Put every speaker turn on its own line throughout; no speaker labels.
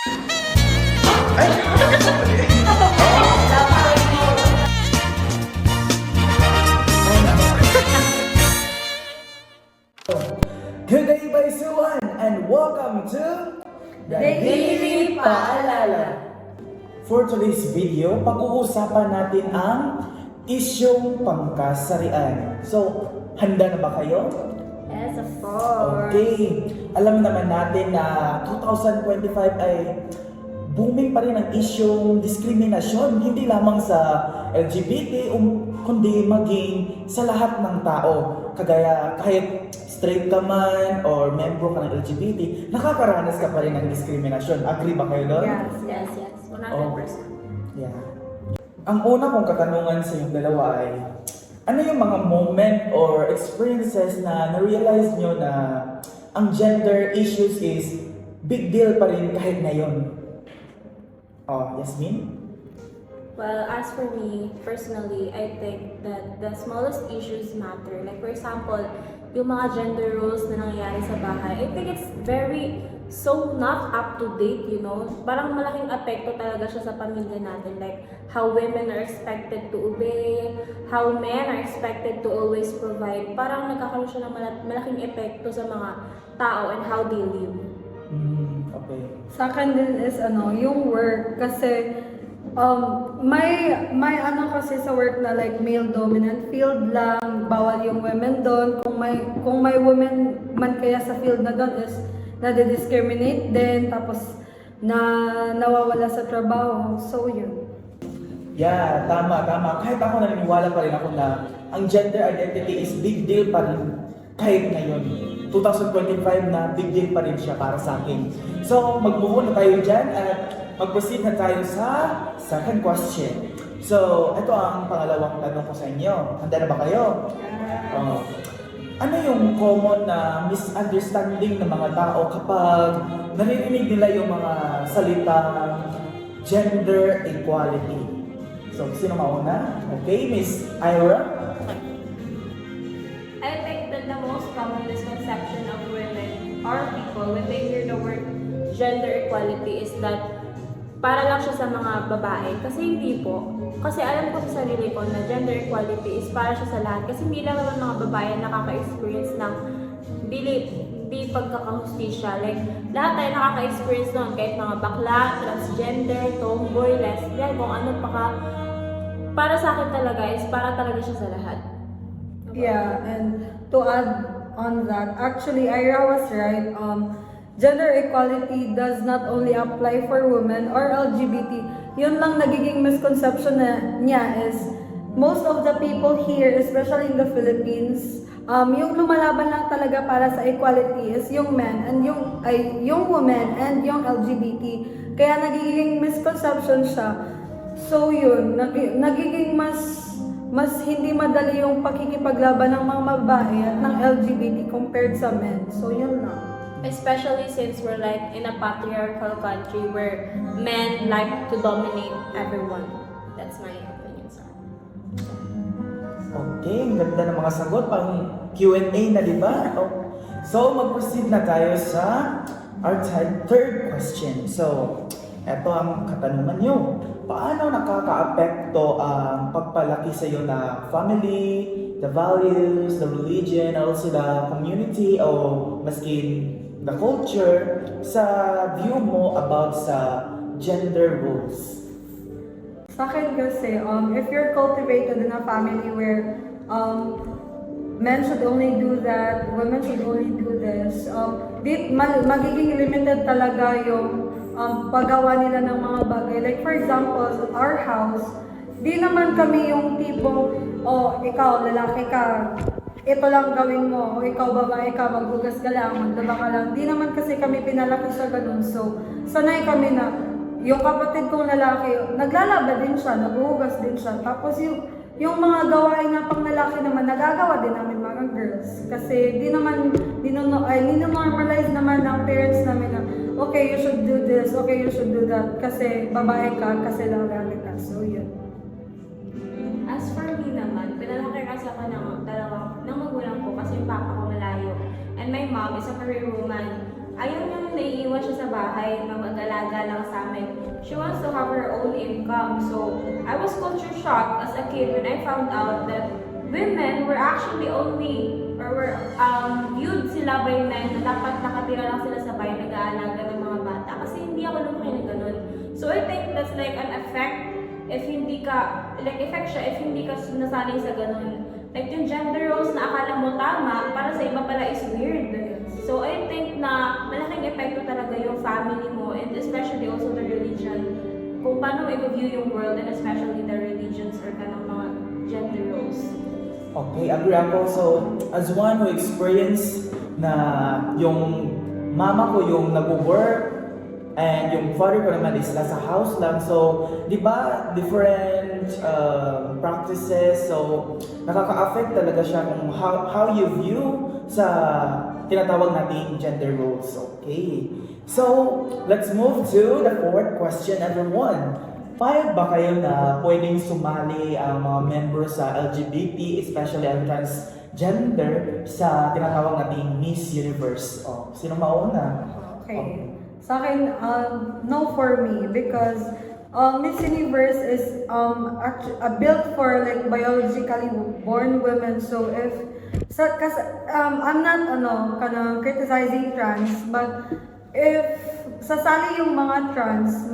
Good day, Baisuan, and welcome to
Daily Paalala.
For today's video, pag-uusapan natin ang isyong pangkasarian. So, handa na ba kayo?
Yes, of course.
Okay. Alam naman natin na 2025 ay booming pa rin ang isyong diskriminasyon, hindi lamang sa LGBT, kundi maging sa lahat ng tao. Kagaya kahit straight ka man or membro ka ng LGBT, nakakaranas ka pa rin ng diskriminasyon. Agree ba kayo doon?
Yes. 100%.
Yeah. Ang una kong katanungan sa inyong dalawa ay, ano yung mga moment or experiences na na-realize nyo na ang gender issues is big deal pa rin kahit ngayon? Oh, Yasmin?
Well, as for me, personally, I think that the smallest issues matter. Like, for example, yung mga gender roles na nangyayari sa bahay, I think it's very so not up to date, you know? Parang malaking apekto talaga siya sa pamilya natin. Like, how women are expected to obey, how men are expected to always provide. Parang nagkakaroon siya ng malaking epekto sa mga tao and how they live.
Okay.
Sa akin din is yung work kasi may ano kasi sa work na like male dominant field lang, bawal yung women doon. Kung may women man kaya sa field na doon is nade-discriminate din, tapos nawawala sa trabaho. So yun.
Yeah, tama. Kahit ako naniniwala pa rin ako na ang gender identity is big deal pa rin kahit ngayon. 2025 na big deal pa rin siya para sa akin. So, mag-move na tayo dyan at mag-proceed na tayo sa second question. So, ito ang pangalawang tanong ko sa inyo. Handa na ba kayo? Ano yung common na misunderstanding ng mga tao kapag naririnig nila yung mga salitang gender equality? So, sino mauna? Okay, Miss Ira?
I think that the most common misconception of women or people when they hear the word gender equality is that para lang siya sa mga babae. Kasi hindi po. Kasi alam ko sa sarili ko na gender equality is para siya sa lahat. Kasi hindi lang naman mga babae nakaka-experience ng di pagkakahustisya. Like, lahat tayo nakaka-experience noon. Kahit mga bakla, transgender, tomboy, lesbian, kung ano pa ka. Para sa akin talaga is para talaga siya sa lahat.
Yeah, and to add on that, actually Ira was right. Gender equality does not only apply for women or LGBT. Yun lang nagiging misconception niya is most of the people here, especially in the Philippines, yung lumalaban lang talaga para sa equality is yung men and yung women and yung LGBT. Kaya nagiging misconception siya. So yun, nagiging mas hindi madali yung pakikipaglaban ng mga babae at ng LGBT compared sa men. So yun lang.
Especially since we're like in a patriarchal country where men like to dominate everyone. That's my opinion, sir.
Okay, ang ganda ng mga sagot. Pang Q&A na, di ba? So, mag-proceed na tayo sa our third question. So, eto ang katanungan nyo. Paano nakaka-apekto ang pagpalaki sa iyo na family, the values, the religion, also the community, o maskin the culture sa view mo about sa gender roles?
Sa akin kasi, if you're cultivated in a family where men should only do that, women should only do this, magiging limited talaga yung paggawa nila ng mga bagay. Like for example, sa our house, di naman kami yung tipong, ikaw lalaki ka, ito lang gawin mo, o ikaw babae ka, maghugas ka lang, maglaba ka lang. Di naman kasi kami pinalaki sa ganun. So, sanay kami na yung kapatid kong lalaki, naglalaba din siya, naghuhugas din siya. Tapos yung mga gawain na pang lalaki naman, nagagawa din namin mga girls. Kasi normalize naman ng parents namin na, okay, you should do this, okay, you should do that. Kasi babae ka, kasi lalaki ka. So, yun.
As for me naman, pinalaki kasi ako ng magulang ko kasi yung papa ko malayo. And my mom is a career woman. ayaw niya naiiwan siya sa bahay na mag-alaga lang sa amin. She wants to have her own income. So, I was culture shocked as a kid when I found out that women were actually only, or were viewed sila by men na dapat nakatira lang sila sa bahay, nag-aalaga ng mga bata. Kasi hindi ako lumaki na ganun. So, I think that's like an effect if hindi ka, like effect siya if hindi ka nasanay sa ganun. Like yung gender roles na akala mo tama, para sa iba pala is weird. So I think na malaking epekto talaga yung family mo and especially also the religion. Kung paano i-view yung world and especially the religions or kanang mga gender roles.
Okay, agree ako. So, as one who experienced na yung mama ko yung nag-work and yung father ko naman is nasa house lang. So, di ba, different practices. So, nakaka-affect talaga siya kung how you view sa tinatawag natin gender roles. Okay. So, let's move to the fourth question, everyone. Payag ba kayo na pwedeng sumali ang mga member sa LGBT, especially ang transgender, sa tinatawag nating Miss Universe? Oh, sino mauna?
Okay. Sa akin, no for me because Miss Universe is built for like biologically born women. So I'm not kanang criticizing trans, but if sasali yung mga trans,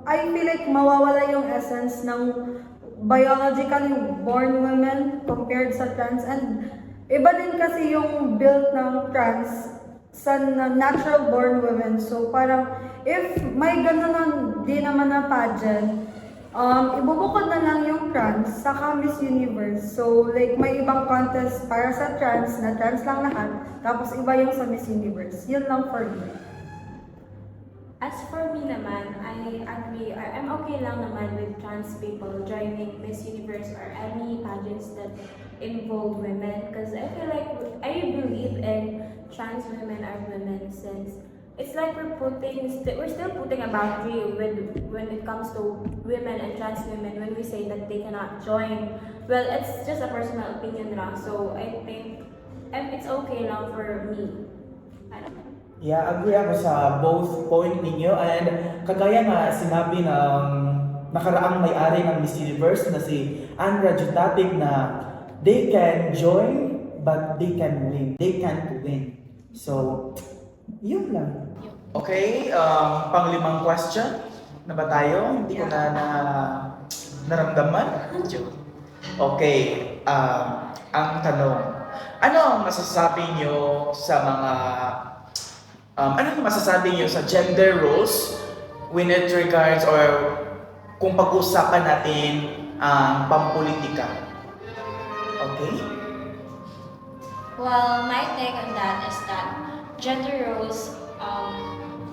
I feel like mawawala yung essence ng biologically born women compared sa trans, and iba din kasi yung built ng trans sa natural born women. So parang if may ganun din naman na pageant, ibubukod na lang yung trans sa Miss Universe. So like may ibang contest para sa trans na trans lang lahat, tapos iba yung sa Miss Universe. Yun lang for me.
As for me naman, I agree. I'm okay lang naman with trans people joining Miss Universe or any pageants that involve women because I feel like I believe in trans women are women since it's like we're still putting a boundary when it comes to women and trans women when we say that they cannot join. Well, it's just a personal opinion lang. So I think it's okay lang for me. I don't know.
Yeah, agree ako sa both point ninyo, and kagaya nga sinabi ng nakaraang may-ari ng Miss Universe na si Andra Jutatig na they can join but they can win. They can't win. So, yun lang. Okay, panglimang question na ba tayo? Hindi ko na naramdaman. Okay, ang tanong, ano ang masasabi nyo sa mga ano masasabi niyo sa gender roles when it regards or kung pag-usapan natin ang pampolitika? Okay?
Well, my take on that is that gender roles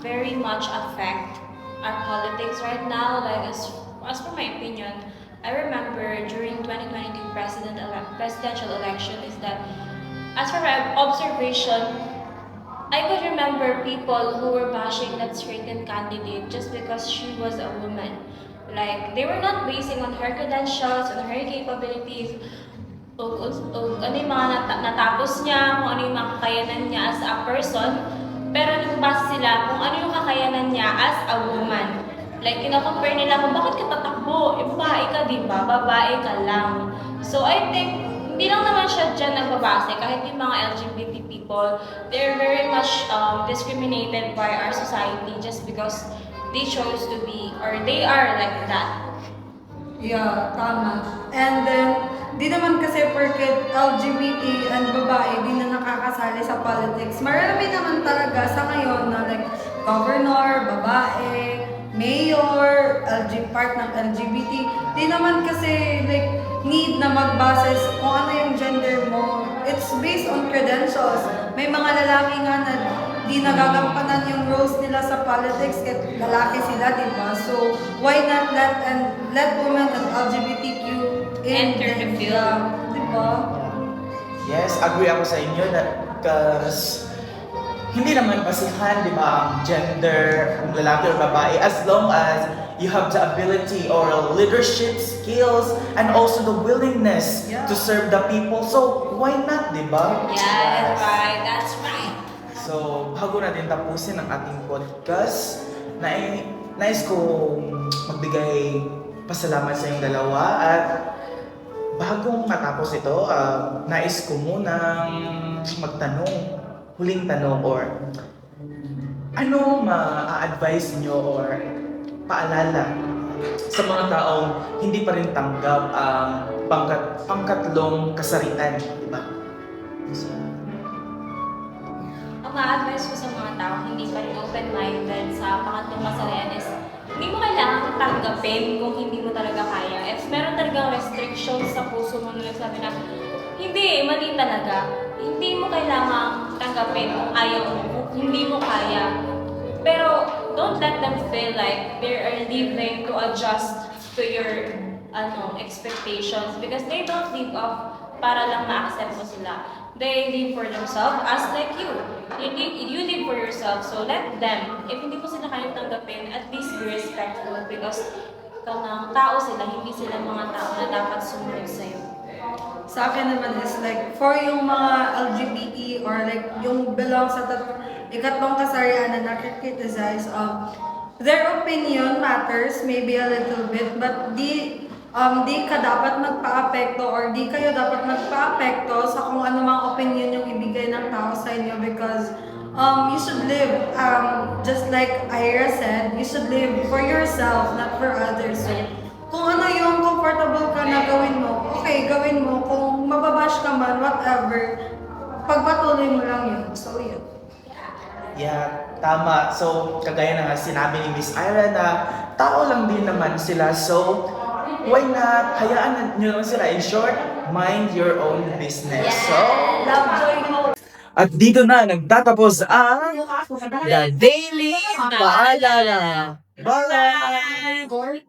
very much affect our politics right now. Like as for my opinion, I remember during 2022 presidential election is that as for my observation, I could remember people who were bashing that certain candidate just because she was a woman. Like, they were not basing on her credentials, on her capabilities, o ano yung mga natapos niya, kung ano yung mga kakayanan niya as a person, pero nagbase sila kung ano yung kakayanan niya as a woman. Like, kina-compare nila kung bakit ka tatakbo, babae ka diba, babae ka lang. So, I think, hindi lang naman siya dyan nagbabase, kahit yung mga LGBT people, they're very much discriminated by our society just because they chose to be, or they are like that.
Yeah, tama. And then, di naman kasi porket LGBT and babae di na nakakasali sa politics. Marami naman talaga sa ngayon na like governor, babae, mayor, part ng LGBT. Di naman kasi like need na magbase kung ano yung gender mo. It's based on credentials. May mga lalaki nga na di nagagampanan yung roles nila sa politics kahit lalaki sila, di ba? So, why not let women and LGBTQ
Enter the field.
Di ba?
Yes, agree ako sa inyo that because hindi naman basihan, di ba, ang gender, kung lalaki or babae, as long as you have the ability or leadership skills and also the willingness to serve the people. So, why not, di ba?
Yeah, that's right.
So, bago natin tapusin ang ating podcast, nais kong magbigay pasalamat sa inyong dalawa at bagong matapos ito, nais ko munang magtanong, huling tanong or ano ma-advise nyo or paalala sa mga taong hindi pa rin tanggap ang pangkatlong kasarian, di ba? So,
Ang ma-advise ko sa mga tao hindi pa rin open-minded sa pangatlong kasarian is hindi mo kailangan tanggapin kung hindi mo talaga kaya. If meron talagang restrictions sa puso mo na nagsabi na hindi, mali talaga. Hindi mo kailangan tanggapin kung ayaw mo, kung hindi mo kaya. Pero don't let them feel like they are living to adjust to your expectations because they don't live up para lang ma-accept mo sila. They live for themselves as like you. You live for yourself. So let them, if hindi mo sila kayang tanggapin, at least be respectful because tao sila, hindi sila mga tao na dapat sumunod sa'yo.
Sa akin naman is like, for yung mga LGBT or like yung belong sa ikatlong kasarian na nakikriticize, their opinion matters maybe a little bit, but di ka dapat magpa-apekto or di kayo dapat magpa-apekto sa kung ano mang opinion yung ibigay ng tao sa inyo because you should live, just like Ira said, you should live for yourself, not for others. So, kung ano yung comfortable ka na gawin mo, okay, gawin mo. Kung mababash ka man, whatever, pagpatuloy mo lang yun. So, yun.
yeah, tama. So, kagaya na nga sinabi ni Miss Ira na tao lang din naman sila. So, why not? Hayaan nyo lang sila. In short, mind your own business. So,
Love, joy, hope.
at dito na nagtatapos ang The Daily Paalala. Bye!